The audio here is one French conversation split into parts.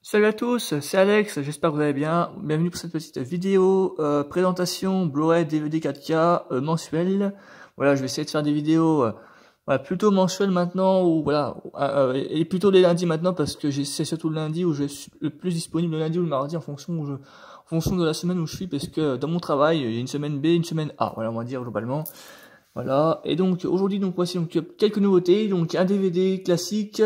Salut à tous, c'est Alex, j'espère que vous allez bien. Bienvenue pour cette petite vidéo présentation Blu-ray DVD 4K mensuel. Voilà, je vais essayer de faire des vidéos voilà, plutôt mensuelles maintenant, ou voilà, et plutôt les lundis maintenant parce que c'est surtout le lundi où je suis le plus disponible, le lundi ou le mardi en fonction en fonction de la semaine où je suis, parce que dans mon travail il y a une semaine B, une semaine A, voilà, on va dire globalement. Voilà, et donc aujourd'hui voici donc quelques nouveautés, donc un DVD classique.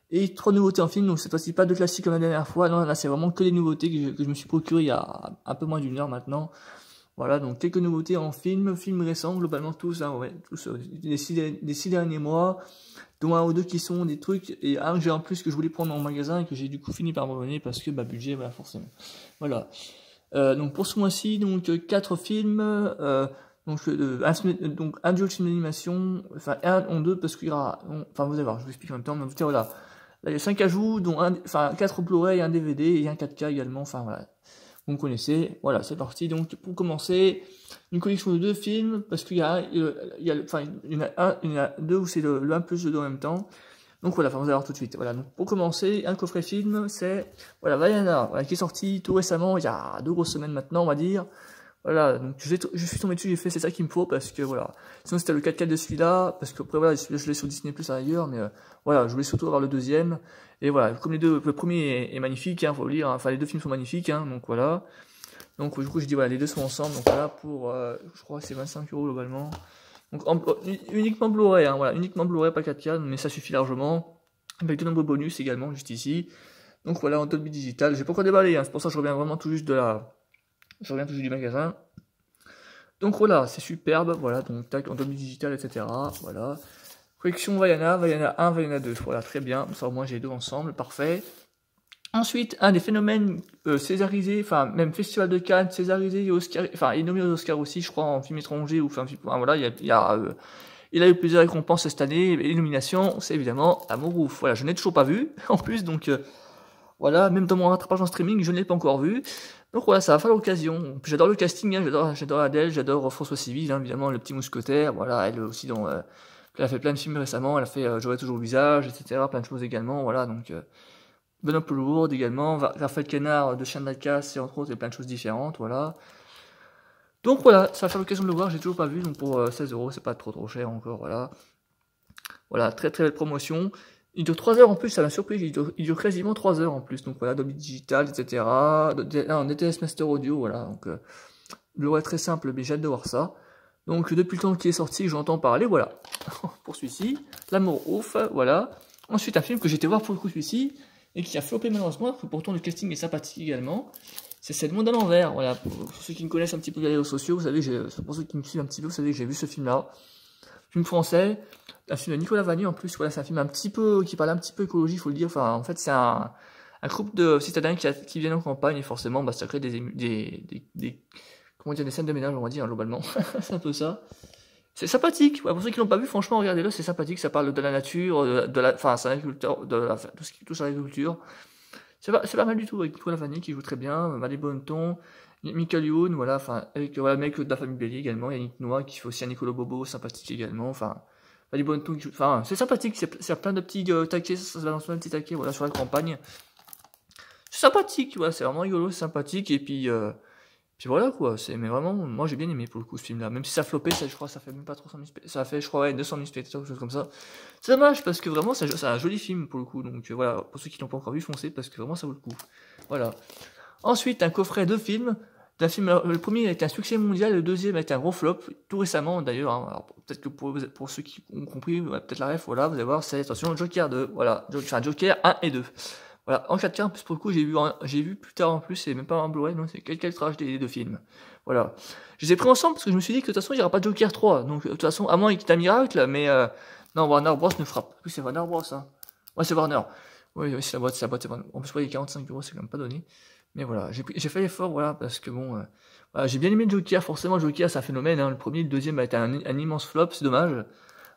Et 3 nouveautés en film, donc cette fois-ci pas de classique comme la dernière fois, non, là c'est vraiment que les nouveautés que je me suis procuré il y a un peu moins d'une heure maintenant. Voilà, donc quelques nouveautés en film récents, globalement tous, hein, ouais, tous des 6 derniers mois, dont un ou deux qui sont des trucs, et un que j'ai en plus que je voulais prendre en magasin et que j'ai du coup fini par m'abonner parce que budget, voilà, forcément. Voilà. Donc pour ce mois-ci, donc 4 films, donc un duo de film d'animation, enfin un en deux parce qu'il y aura, enfin vous allez voir, je vous explique en même temps, mais en tout cas voilà. Là, il y a 5 ajouts, dont 4 Blu-ray, un DVD et un 4K également. Enfin voilà, vous me connaissez. Voilà, c'est parti. Donc pour commencer, une collection de 2 films, parce qu'il y a, il y en a 2 où c'est le 1 plus le 2 en même temps. Donc voilà, enfin vous allez voir tout de suite. Voilà, donc pour commencer, un coffret film, c'est voilà Vaiana, voilà, qui est sorti tout récemment, il y a 2 grosses semaines maintenant, on va dire. Voilà, donc je suis tombé dessus, j'ai fait c'est ça qu'il me faut parce que voilà. Sinon c'était le 4K de celui-là, parce que après voilà, je l'ai sur Disney Plus ailleurs, mais voilà, je voulais surtout avoir le deuxième. Et voilà, comme le premier est magnifique, hein, faut le dire, hein, enfin les deux films sont magnifiques, hein, donc voilà. Donc du coup je dis voilà, les deux sont ensemble, donc voilà pour, je crois que c'est 25 € globalement. Donc uniquement Blu-ray, hein, voilà, uniquement Blu-ray, pas 4K, mais ça suffit largement. Avec de nombreux bonus également, juste ici. Donc voilà, en Dolby Digital, j'ai pas encore déballé, hein, c'est pour ça que je reviens vraiment tout juste de la... Je reviens tout juste du magasin. Donc voilà, c'est superbe, voilà, donc tac, en Dolby Digital, etc. Voilà. Collection Vaiana 1, Vaiana 2, voilà, très bien, ça au moins j'ai les deux ensemble, parfait. Ensuite, un des phénomènes césarisés, enfin même Festival de Cannes, césarisé et Oscar, enfin il est nommé aux Oscars aussi, je crois, en film étranger, ou enfin voilà, il a eu plusieurs récompenses cette année, et les nominations, c'est évidemment Amour Ouf. Voilà, je n'ai toujours pas vu, en plus, donc... voilà, même dans mon rattrapage en streaming, je ne l'ai pas encore vu. Donc voilà, ça va faire l'occasion. J'adore le casting, hein, j'adore Adèle, j'adore François Civil, hein, évidemment, le petit mousquetaire. Voilà, elle aussi elle a fait plein de films récemment, elle a fait J'aurai toujours le visage, etc. Plein de choses également, voilà, donc Benoît Poelvoorde également, Raphaël Quenard de Chien de la Casse, et entre autres, et plein de choses différentes, voilà. Donc voilà, ça va faire l'occasion de le voir, j'ai toujours pas vu, donc pour 16 €, c'est pas trop cher encore, voilà. Voilà, très belle promotion. Il dure 3 heures en plus, ça m'a surpris, il dure quasiment 3 heures en plus, donc voilà, Dolby Digital, etc. En DTS Master Audio, voilà, donc Blu-ray très simple, mais j'ai hâte de voir ça. Donc depuis le temps qu'il est sorti, j'entends parler, voilà, pour celui-ci, L'amour ouf, voilà. Ensuite, un film que j'ai été voir pour le coup celui-ci, et qui a floppé malheureusement, que pourtant le casting est sympathique également, c'est Le Monde à l'envers, voilà, pour ceux qui me connaissent un petit peu les réseaux sociaux, vous savez, pour ceux qui me suivent un petit peu, vous savez que j'ai vu ce film-là. Film français, un film de Nicolas Vanier en plus, voilà, c'est un film un petit peu, qui parle un petit peu écologie, il faut le dire, enfin, en fait, c'est un groupe de citadins qui viennent en campagne, et forcément, ça crée comment dire, des scènes de ménage, on va dire, hein, globalement, c'est un peu ça. C'est sympathique, ouais, pour ceux qui l'ont pas vu, franchement, regardez-le, c'est sympathique, ça parle de la nature, enfin, c'est un agriculteur, tout ce qui touche à l'agriculture. C'est pas mal du tout, avec Nicolas Vanier qui joue très bien, Marie Bonneton, Michael Youn, voilà, enfin, avec le mec de la famille Bélier également, Yannick Noah qui fait aussi un Nicolo Bobo, sympathique également, enfin, Marie Bonneton qui joue, enfin, c'est sympathique, c'est plein de petits taquets, ça se balance plein de petits taquets, voilà, sur la campagne. C'est sympathique, voilà, c'est vraiment rigolo, c'est sympathique, et puis voilà quoi, mais vraiment, moi j'ai bien aimé pour le coup ce film là, même si ça flopait, je crois ça fait même pas 300 000 ça fait je crois ouais, 200 000 spectateurs, quelque chose comme ça. C'est dommage parce que vraiment c'est un joli film pour le coup, donc voilà, pour ceux qui l'ont pas encore vu, foncez parce que vraiment ça vaut le coup. Voilà. Ensuite, un coffret de films, le premier a été un succès mondial, le deuxième a été un gros flop, tout récemment d'ailleurs, hein. Alors peut-être que pour ceux qui ont compris, peut-être la ref, voilà, vous allez voir, c'est attention, Joker 2, voilà, Joker 1 et 2. Voilà, en 4K, en plus pour le coup, j'ai vu plus tard en plus, c'est même pas un Blu-ray, non, c'est quelques trash des deux films. Voilà. Je les ai pris ensemble parce que je me suis dit que de toute façon, il n'y aura pas de Joker 3. Donc, de toute façon, à moins qu'il y ait un miracle, mais non, Warner Bros ne frappe. Oui, c'est Warner Bros, hein. Ouais, c'est Warner. Oui, c'est la boîte, c'est Warner. En plus, les 45 €, c'est quand même pas donné. Mais voilà, j'ai fait l'effort, voilà, parce que bon, voilà, j'ai bien aimé Joker, forcément, Joker, c'est un phénomène, hein. Le premier, le deuxième a été un immense flop, c'est dommage.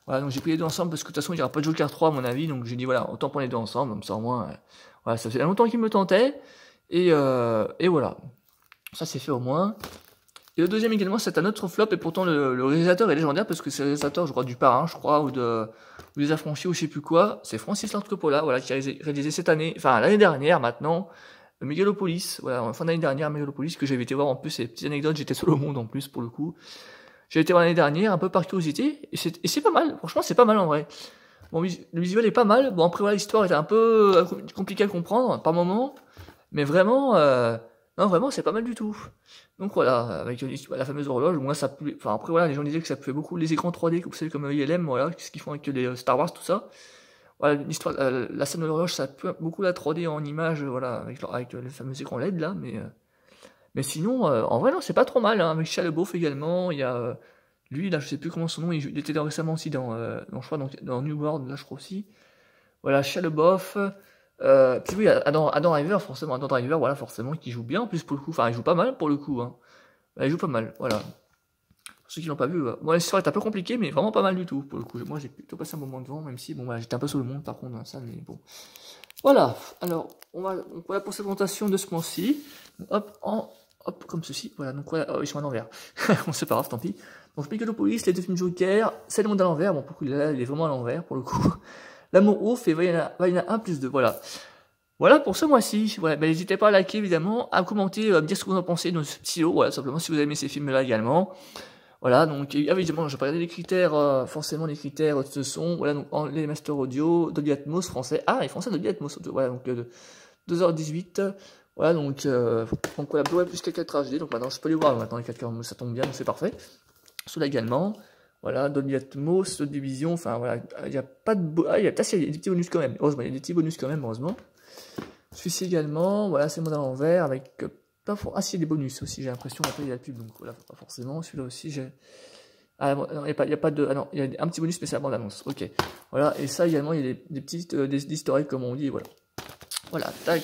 Voilà, donc j'ai pris les deux ensemble parce que de toute façon, il n'y aura pas de Joker 3 à mon avis, donc j'ai dit, voilà, autant prendre les deux ensemble, comme ça au moins. Voilà, ça faisait longtemps qu'il me tentait, et voilà, ça c'est fait au moins. Et le deuxième également, c'est un autre flop, et pourtant le réalisateur est légendaire, parce que c'est le réalisateur, je crois, du Parrain, je crois, ou ou Les Affranchis, ou je sais plus quoi. C'est Francis Ford Coppola, voilà, qui a réalisé cette année, enfin l'année dernière maintenant, Megalopolis, voilà, en fin d'année dernière, Megalopolis, que j'avais été voir en plus, c'est des petites anecdotes, j'étais seul au monde en plus pour le coup. J'ai été voir l'année dernière, un peu par curiosité, et c'est pas mal, franchement c'est pas mal en vrai. Bon, le visuel est pas mal, bon après voilà, l'histoire était un peu compliquée à comprendre par moment, mais vraiment, non vraiment c'est pas mal du tout. Donc voilà, avec la fameuse horloge, moi ça pue, enfin après voilà, les gens disaient que ça pouvait beaucoup les écrans 3D, vous savez comme ILM, voilà, ce qu'ils font avec les Star Wars, tout ça. Voilà, l'histoire, la scène de l'horloge, ça pue beaucoup la 3D en image, voilà, avec les fameux écrans LED là, mais sinon, en vrai non, c'est pas trop mal, hein, avec Shia LaBeouf également, il y a lui là, je sais plus comment son nom, il était récemment aussi je crois dans New World, là je crois aussi. Voilà, Shia LaBeouf. Puis oui, Adam Driver, forcément, Adam Driver, voilà, forcément, qui joue bien, en plus, pour le coup. Enfin, il joue pas mal, pour le coup, hein. Il joue pas mal, voilà. Pour ceux qui l'ont pas vu, moi, l'histoire est un peu compliquée, mais vraiment pas mal du tout, pour le coup. Moi, j'ai plutôt passé un moment devant, même si, bon, voilà, j'étais un peu sur le monde, par contre, dans ça, mais bon. Voilà. Alors, voilà pour cette présentation de ce mois-ci. Hop, comme ceci. Voilà, donc voilà, ils sont à l'envers. Bon, c'est pas grave, tant pis. Donc, Megalopolis, les deux films Joker, c'est le monde à l'envers. Bon, pour le coup, là, il est vraiment à l'envers, pour le coup. L'amour ouf, et il y en a un plus deux, voilà. Voilà pour ce mois-ci. Voilà, n'hésitez pas à liker évidemment, à commenter, à me dire ce que vous en pensez de ce petit lot, voilà, simplement si vous avez aimé ces films-là également. Voilà, donc évidemment, je vais pas regarder les critères, forcément les critères de ce son, voilà, donc les masters audio, Dolby Atmos français, et français Dolby Atmos audio, voilà, donc 2h18, voilà, donc voilà, Blu-ray plus 4K HD, donc maintenant je peux les voir, maintenant les 4K, ça tombe bien, donc c'est parfait. Cela également. Voilà, Dolby Atmos, Dolby Vision, enfin voilà, il n'y a pas de... il y a peut-être des petits bonus quand même, heureusement, il y a des petits bonus quand même, heureusement. Celui-ci également, voilà, c'est le modèle à l'envers, avec... Ah si, il y a des bonus aussi, j'ai l'impression, après il y a la pub, donc voilà, pas forcément, celui-là aussi, j'ai... Ah non, il n'y a pas de... Ah non, il y a un petit bonus, mais c'est la bande-annonce, ok. Voilà, et ça également, il y a des petites... des historiques, comme on dit, voilà. Voilà, tac.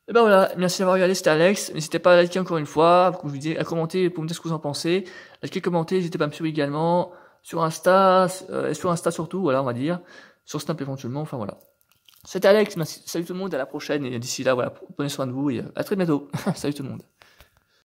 Et ben voilà, merci d'avoir regardé, c'était Alex. N'hésitez pas à liker encore une fois, comme je vous dis, à commenter pour me dire ce que vous en pensez. Likez, commentez, n'hésitez pas à me suivre également sur Insta, surtout, voilà, on va dire. Sur Snap éventuellement, enfin voilà. C'était Alex, merci, salut tout le monde, à la prochaine, et d'ici là, voilà, prenez soin de vous, et à très bientôt. Salut tout le monde.